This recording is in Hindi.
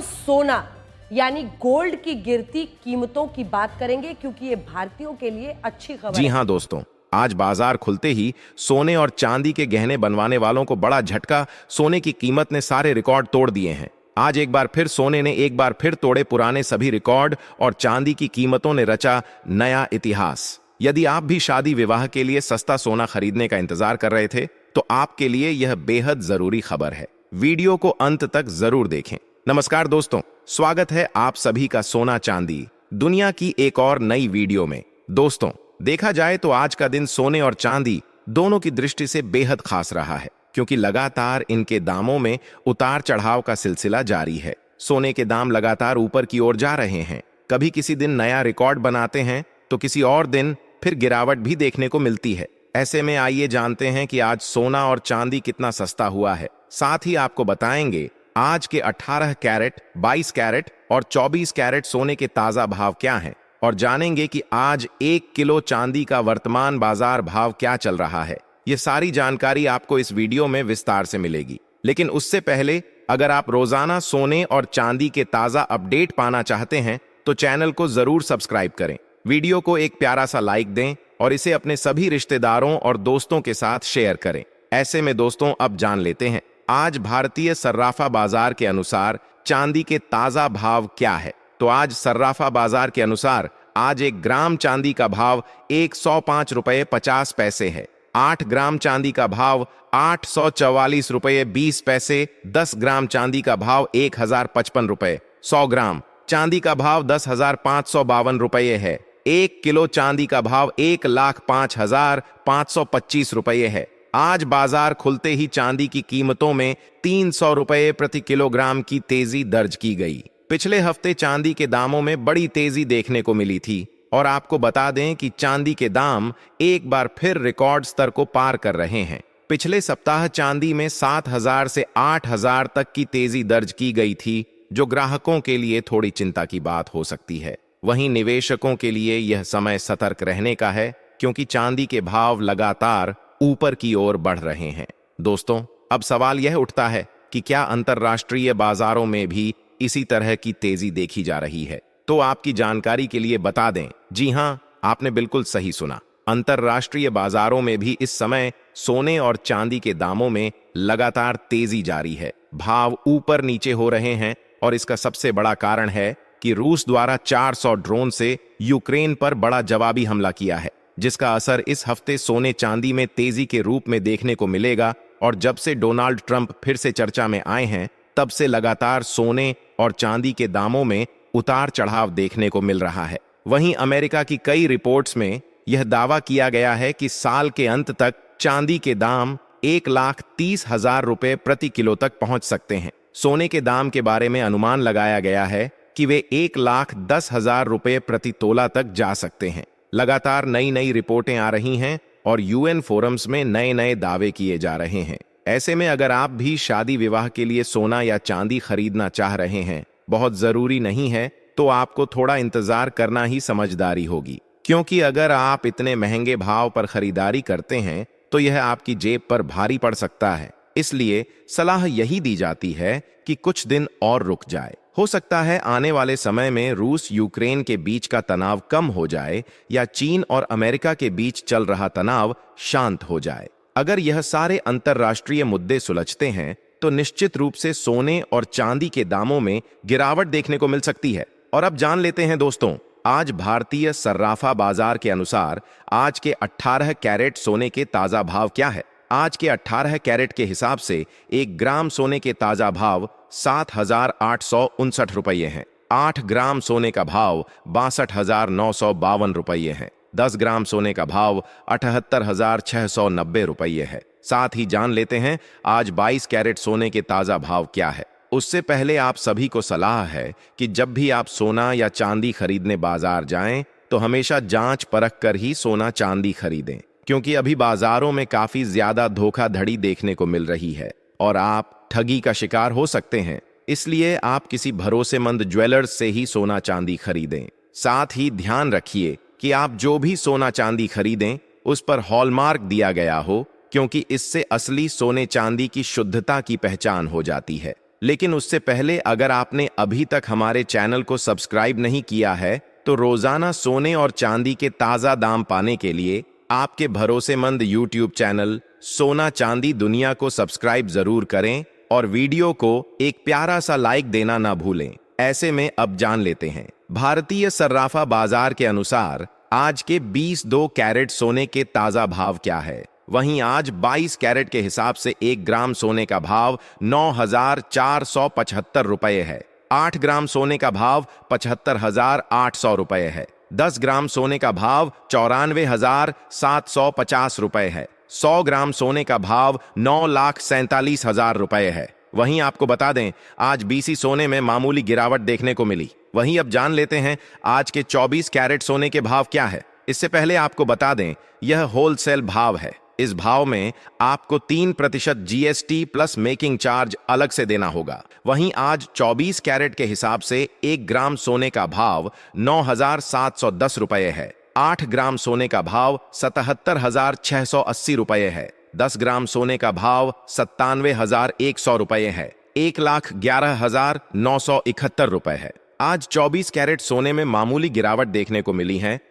सोना यानी गोल्ड की गिरती कीमतों की बात करेंगे, क्योंकि ये भारतीयों के लिए अच्छी खबर है। जी हाँ दोस्तों, आज बाजार खुलते ही सोने और चांदी के गहने बनवाने वालों को बड़ा झटका। सोने की कीमत ने सारे रिकॉर्ड तोड़ दिए हैं। आज एक बार फिर सोने ने एक बार फिर तोड़े पुराने सभी रिकॉर्ड और चांदी की कीमतों ने रचा नया इतिहास। यदि आप भी शादी विवाह के लिए सस्ता सोना खरीदने का इंतजार कर रहे थे, तो आपके लिए यह बेहद जरूरी खबर है। वीडियो को अंत तक जरूर देखें। नमस्कार दोस्तों, स्वागत है आप सभी का सोना चांदी दुनिया की एक और नई वीडियो में। दोस्तों, देखा जाए तो आज का दिन सोने और चांदी दोनों की दृष्टि से बेहद खास रहा है, क्योंकि लगातार इनके दामों में उतार चढ़ाव का सिलसिला जारी है। सोने के दाम लगातार ऊपर की ओर जा रहे हैं। कभी किसी दिन नया रिकॉर्ड बनाते हैं, तो किसी और दिन फिर गिरावट भी देखने को मिलती है। ऐसे में आइए जानते हैं कि आज सोना और चांदी कितना सस्ता हुआ है। साथ ही आपको बताएंगे आज के 18 कैरेट, 22 कैरेट और 24 कैरेट सोने के ताजा भाव क्या हैं, और जानेंगे कि आज 1 किलो चांदी का वर्तमान बाजार भाव क्या चल रहा है। ये सारी जानकारी आपको इस वीडियो में विस्तार से मिलेगी। लेकिन उससे पहले, अगर आप रोजाना सोने और चांदी के ताजा अपडेट पाना चाहते हैं, तो चैनल को जरूर सब्सक्राइब करें, वीडियो को एक प्यारा सा लाइक दें और इसे अपने सभी रिश्तेदारों और दोस्तों के साथ शेयर करें। ऐसे में दोस्तों, अब जान लेते हैं आज भारतीय सर्राफा बाजार के अनुसार चांदी के ताजा भाव क्या है। तो आज सर्राफा बाजार के अनुसार आज 1 ग्राम चांदी का भाव 105 रुपये 50 पैसे है। 8 ग्राम चांदी का भाव 844 रुपये 20 पैसे। 10 ग्राम चांदी का भाव 1055 रुपये। 100 ग्राम चांदी का भाव 10,552 रुपये है। 1 किलो चांदी का भाव 1,05,525 रुपये है। आज बाजार खुलते ही चांदी की कीमतों में 300 रुपये प्रति किलोग्राम की तेजी दर्ज की गई। पिछले हफ्ते चांदी के दामों में बड़ी तेजी देखने को मिली थी, और आपको बता दें कि चांदी के दाम एक बार फिर रिकॉर्ड स्तर को पार कर रहे हैं। पिछले सप्ताह चांदी में 7,000 से 8,000 तक की तेजी दर्ज की गई थी, जो ग्राहकों के लिए थोड़ी चिंता की बात हो सकती है। वहीं निवेशकों के लिए यह समय सतर्क रहने का है, क्योंकि चांदी के भाव लगातार ऊपर की ओर बढ़ रहे हैं। दोस्तों, अब सवाल यह उठता है कि क्या अंतर्राष्ट्रीय बाजारों में भी इसी तरह की तेजी देखी जा रही है। तो आपकी जानकारी के लिए बता दें, जी हां, आपने बिल्कुल सही सुना। अंतर्राष्ट्रीय बाजारों में भी इस समय सोने और चांदी के दामों में लगातार तेजी जारी है। भाव ऊपर नीचे हो रहे हैं, और इसका सबसे बड़ा कारण है कि रूस द्वारा 400 ड्रोन से यूक्रेन पर बड़ा जवाबी हमला किया है, जिसका असर इस हफ्ते सोने चांदी में तेजी के रूप में देखने को मिलेगा। और जब से डोनाल्ड ट्रंप फिर से चर्चा में आए हैं, तब से लगातार सोने और चांदी के दामों में उतार चढ़ाव देखने को मिल रहा है। वहीं अमेरिका की कई रिपोर्ट्स में यह दावा किया गया है कि साल के अंत तक चांदी के दाम 1,30,000 रुपये प्रति किलो तक पहुंच सकते हैं। सोने के दाम के बारे में अनुमान लगाया गया है कि वे 1,10,000 रुपये प्रति तोला तक जा सकते हैं। लगातार नई नई रिपोर्टें आ रही हैं, और यूएन फोरम्स में नए नए दावे किए जा रहे हैं। ऐसे में अगर आप भी शादी विवाह के लिए सोना या चांदी खरीदना चाह रहे हैं, बहुत जरूरी नहीं है, तो आपको थोड़ा इंतजार करना ही समझदारी होगी, क्योंकि अगर आप इतने महंगे भाव पर खरीदारी करते हैं, तो यह आपकी जेब पर भारी पड़ सकता है। इसलिए सलाह यही दी जाती है कि कुछ दिन और रुक जाए। हो सकता है आने वाले समय में रूस यूक्रेन के बीच का तनाव कम हो जाए, या चीन और अमेरिका के बीच चल रहा तनाव शांत हो जाए। अगर यह सारे अंतर्राष्ट्रीय मुद्दे सुलझते हैं, तो निश्चित रूप से सोने और चांदी के दामों में गिरावट देखने को मिल सकती है। और अब जान लेते हैं दोस्तों, आज भारतीय सर्राफा बाजार के अनुसार आज के 18 कैरेट सोने के ताजा भाव क्या है। आज के 18 कैरेट के हिसाब से 1 ग्राम सोने के ताजा भाव 7,859 रुपये हैं। 8 ग्राम सोने का भाव 62,952 रुपये है। 10 ग्राम सोने का भाव 78,690 रुपये है। साथ ही जान लेते हैं आज 22 कैरेट सोने के ताजा भाव क्या है। उससे पहले आप सभी को सलाह है कि जब भी आप सोना या चांदी खरीदने बाजार जाएं, तो हमेशा जांच परख कर ही सोना चांदी खरीदें, क्योंकि अभी बाजारों में काफी ज्यादा धोखाधड़ी देखने को मिल रही है, और आप ठगी का शिकार हो सकते हैं। इसलिए आप किसी भरोसेमंद ज्वेलर्स से ही सोना चांदी खरीदें। साथ ही ध्यान रखिए कि आप जो भी सोना चांदी खरीदें, उस पर हॉलमार्क दिया गया हो, क्योंकि इससे असली सोने चांदी की शुद्धता की पहचान हो जाती है। लेकिन उससे पहले अगर आपने अभी तक हमारे चैनल को सब्सक्राइब नहीं किया है तो रोजाना सोने और चांदी के ताजा दाम पाने के लिए आपके भरोसेमंद YouTube चैनल सोना चांदी दुनिया को सब्सक्राइब जरूर करें और वीडियो को एक प्यारा सा लाइक देना ना भूलें। ऐसे में अब जान लेते हैं भारतीय सर्राफा बाजार के अनुसार आज के 22 कैरेट सोने के ताजा भाव क्या है। वहीं आज 22 कैरेट के हिसाब से 1 ग्राम सोने का भाव 9,475 रुपये है। 8 ग्राम सोने का भाव 75,800 रुपये है। 10 ग्राम सोने का भाव 94,750 रुपये है। 100 ग्राम सोने का भाव 9,47,000 रुपये है। वहीं आपको बता दें आज बीसी सोने में मामूली गिरावट देखने को मिली। वहीं अब जान लेते हैं आज के 24 कैरेट सोने के भाव क्या है। इससे पहले आपको बता दें यह होलसेल भाव है। इस भाव में आपको 3% GST प्लस मेकिंग चार्ज अलग से देना होगा। वहीं आज 24 कैरेट के हिसाब से 1 ग्राम सोने का भाव 9,710 रुपये है। 8 ग्राम सोने का भाव 77,680 रुपये है। 10 ग्राम सोने का भाव 97,100 रुपये है। 1,11,971 रुपये है। आज 24 कैरेट सोने में मामूली गिरावट देखने को मिली है।